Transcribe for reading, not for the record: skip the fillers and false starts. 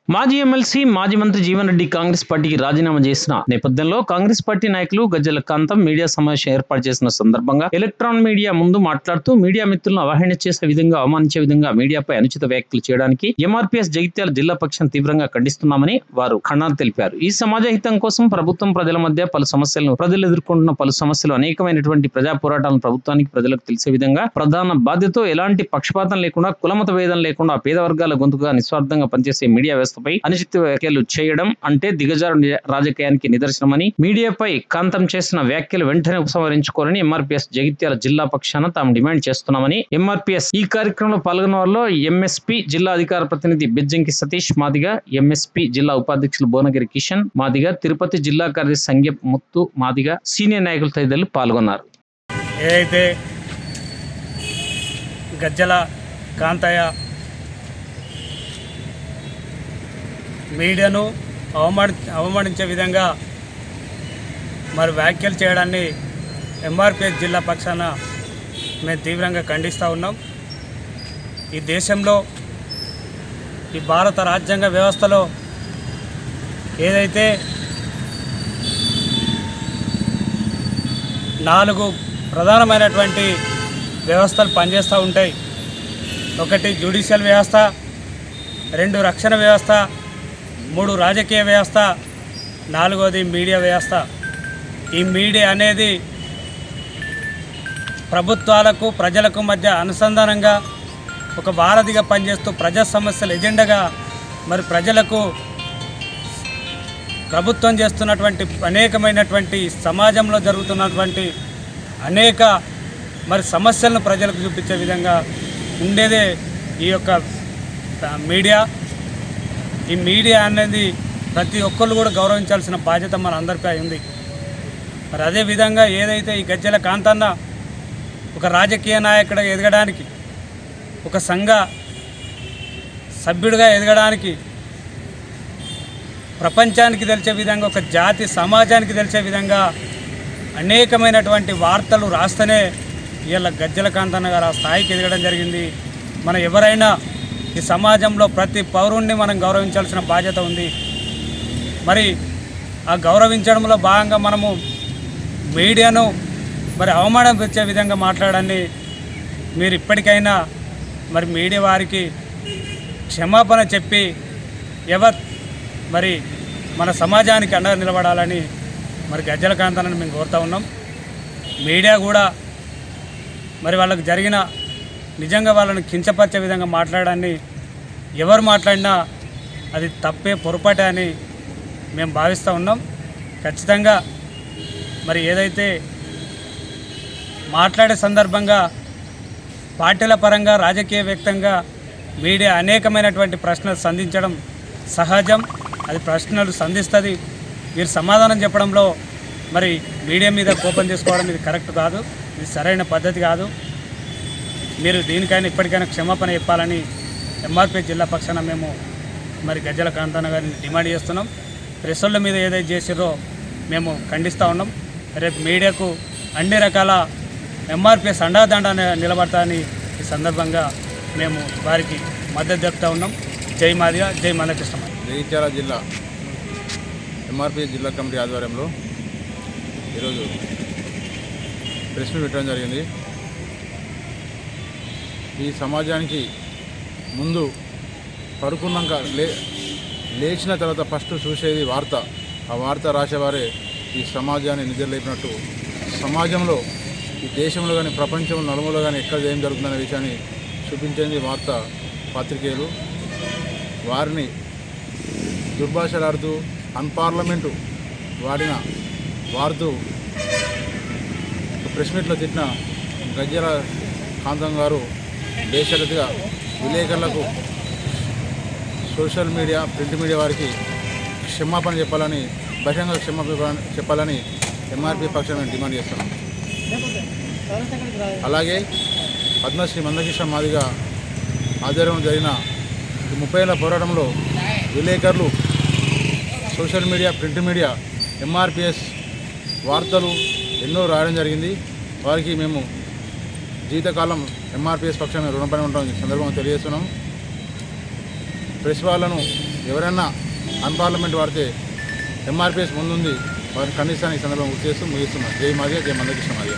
మాజీ ఎమ్మెల్సీ, మాజీ మంత్రి జీవన్ రెడ్డి కాంగ్రెస్ పార్టీకి రాజీనామా చేసిన నేపథ్యంలో కాంగ్రెస్ పార్టీ నాయకులు గజ్జల కాంతం మీడియా సమావేశం ఏర్పాటు చేసిన సందర్భంగా ఎలక్ట్రాన్ మీడియా ముందు మాట్లాడుతూ మీడియా మిత్రులను అవహేళన చేసే విధంగా, అవమానించే విధంగా మీడియాపై అనుచిత వ్యాఖ్యలు చేయడానికి ఎంఆర్పీఎస్ జగిత్యాల జిల్లా పక్షం తీవ్రంగా ఖండిస్తున్నామని వారు ఖండన తెలిపారు. ఈ సమాజ హితం కోసం ప్రభుత్వం ప్రజల మధ్య పలు సమస్యలను, ప్రజలు ఎదుర్కొంటున్న పలు సమస్యలు, అనేకమైనటువంటి ప్రజా పోరాటాలను ప్రభుత్వానికి, ప్రజలకు తెలిసే విధంగా ప్రధాన బాధ్యతతో ఎలాంటి పక్షపాతం లేకుండా, కులమత భేదం లేకుండా పేద వర్గాల గొంతుగా నిస్వార్థంగా పనిచేసే మీడియా వ్యవస్థపై అనుచిత వ్యాఖ్యలు చేయడం అంటే దిగజారు రాజకీయానికి నిదర్శనమని, మీడియాపై కాంతం చేసిన వ్యాఖ్యలు వెంటనే ఉపసంహరించుకోవాలని ఎంఆర్పీఎస్ జగిత్యాల జిల్లా పక్షాన తాము డిమాండ్ చేస్తున్నామని ఎంఆర్పీఎస్ ఈ కార్యక్రమంలో పాల్గొన్న వారిలో ఎంఎస్పీ జిల్లా అధికార ప్రతినిధి బెజ్జంకి సతీష్ మాదిగ, ఎంఎస్పీ జిల్లా ఉపాధ్యక్షులు భువనగిరి కిషన్ మాదిగ, తిరుపతి జిల్లా కార్యదర్శి సంఘం ముత్తు మాదిగ, సీనియర్ నాయకులు తదితరులు పాల్గొన్నారు. ఏదైతే గజ్జల కాంతయ్య మీడియాను అవమానించే విధంగా మరి వ్యాఖ్యలు చేయడాన్ని ఎంఆర్పీఎస్ జిల్లా పక్షాన మేము తీవ్రంగా ఖండిస్తూ ఉన్నాం. ఈ దేశంలో, ఈ భారత రాజ్యాంగ వ్యవస్థలో ఏదైతే 4 ప్రధానమైనటువంటి వ్యవస్థలు పనిచేస్తూ ఉంటాయి. 1 జ్యుడిషియల్ వ్యవస్థ, 2 రక్షణ వ్యవస్థ, 3 రాజకీయ వ్యవస్థ, 4వది మీడియా వ్యవస్థ. ఈ మీడియా అనేది ప్రభుత్వాలకు, ప్రజలకు మధ్య అనుసంధానంగా ఒక వారధిగా పనిచేస్తూ ప్రజా సమస్యల ఎజెండాగా మరి ప్రజలకు ప్రభుత్వం చేస్తున్నటువంటి అనేకమైనటువంటి సమాజంలో జరుగుతున్నటువంటి అనేక మరి సమస్యలను ప్రజలకు చూపించే విధంగా ఉండేదే ఈ యొక్క మీడియా. ఈ మీడియా అనేది ప్రతి ఒక్కళ్ళు కూడా గౌరవించాల్సిన బాధ్యత మన అందరిపై ఉంది. మరి అదేవిధంగా ఏదైతే ఈ గజ్జల కాంతన్న ఒక రాజకీయ నాయకుడిగా ఎదగడానికి, ఒక సంఘ సభ్యుడిగా ఎదగడానికి, ప్రపంచానికి తెలిసే విధంగా, ఒక జాతి సమాజానికి తెలిసే విధంగా అనేకమైనటువంటి వార్తలు రాస్తేనే ఇవాళ గజ్జల కాంతన్న గారు ఆ స్థాయికి ఎదగడం జరిగింది. మనం ఎవరైనా ఈ సమాజంలో ప్రతి పౌరుణ్ణి మనం గౌరవించాల్సిన బాధ్యత ఉంది. మరి ఆ గౌరవించడంలో భాగంగా మనము మీడియాను మరి అవమానం తెచ్చే విధంగా మాట్లాడండి. మీరు ఇప్పటికైనా మరి మీడియా వారికి క్షమాపణ చెప్పి మరి మన సమాజానికి అండగా నిలబడాలని మరి గజ్జల కాంతన్నని మేము కోరుతూ ఉన్నాం. మీడియా కూడా మరి వాళ్ళకు జరిగిన నిజంగా వాళ్ళని కించపరిచే విధంగా మాట్లాడాన్ని ఎవరు మాట్లాడినా అది తప్పే, పొరపాటే అని మేము భావిస్తూ ఉన్నాం. ఖచ్చితంగా మరి ఏదైతే మాట్లాడే సందర్భంగా పార్టీల పరంగా, రాజకీయ వ్యక్తంగా మీడియా అనేకమైనటువంటి ప్రశ్నలు సంధించడం సహజం. అది ప్రశ్నలు సంధిస్తుంది. మీరు సమాధానం చెప్పడంలో మరి మీడియా మీద కోపం చేసుకోవడం ఇది కరెక్ట్ కాదు, ఇది సరైన పద్ధతి కాదు. మీరు దీనికైనా ఇప్పటికైనా క్షమాపణ చెప్పాలని ఎంఆర్పీఎస్ జిల్లా పక్షాన మేము మరి గజ్జల కాంతన్న గారిని డిమాండ్ చేస్తున్నాం. ప్రెస్సుల మీద ఏదైతే చేసిరో మేము ఖండిస్తూ ఉన్నాం. రేపు మీడియాకు అన్ని రకాల ఎంఆర్పీఎస్ అండదండ నిలబడతానని ఈ సందర్భంగా మేము వారికి మద్దతు తెలుపుతూ ఉన్నాం. జై మాదిగా, జై మందకృష్ణ. జగిత్యాల జిల్లా ఎంఆర్పీఎస్ జిల్లా కమిటీ ఆధ్వర్యంలో ఈరోజు ప్రెస్ మీట్ పెట్టడం జరిగింది. ఈ సమాజానికి ముందు పడుకున్నాక లేచిన తర్వాత ఫస్ట్ చూసేది వార్త. ఆ వార్త రాసేవారే ఈ సమాజాన్ని నిద్రలేపినట్టు, సమాజంలో, ఈ దేశంలో కానీ ప్రపంచంలో నలుమూలలో కానీ ఎక్కడ ఏం జరుగుతుందనే విషయాన్ని చూపించేది వార్త పాత్రికేయులు. వారిని దుర్భాషలాడుతూ, అన్పార్లమెంటు వాడుతూ ప్రెస్ మీట్లో తిట్టిన గజ్జల కాంతం గారు బేషరతుగా విలేకరులకు, సోషల్ మీడియా, ప్రింట్ మీడియా వారికి క్షమాపణ చెప్పాలని, బహిరంగ క్షమాపణ చెప్పాలని ఎంఆర్పీ పక్షాన్ని డిమాండ్ చేస్తున్నాం. అలాగే పద్మశ్రీ మందకృష్ణ మాదిగ ఆధ్వర్యంలో జరిగిన ఈ 30 ఏళ్ల పోరాటంలో విలేకరులు, social media, print media, MRPS వార్తలు ఎన్నో రాయడం జరిగింది. వారికి మేము జీవితకాలం ఎంఆర్పీఎస్ పక్షాన్ని రుణపడి ఉంటాం సందర్భంగా తెలియజేస్తున్నాం. ప్రెస్ వాళ్ళను ఎవరైనా అన్పార్లమెంట్ వాడితే ఎంఆర్పిఎస్ ముందుంది వారిని ఖండిస్తానికి ఈ సందర్భంగా గుర్తు చేస్తూ ముగిస్తున్నాం. జై మాదిగ, జై మందకృష్ణ మాదిగ.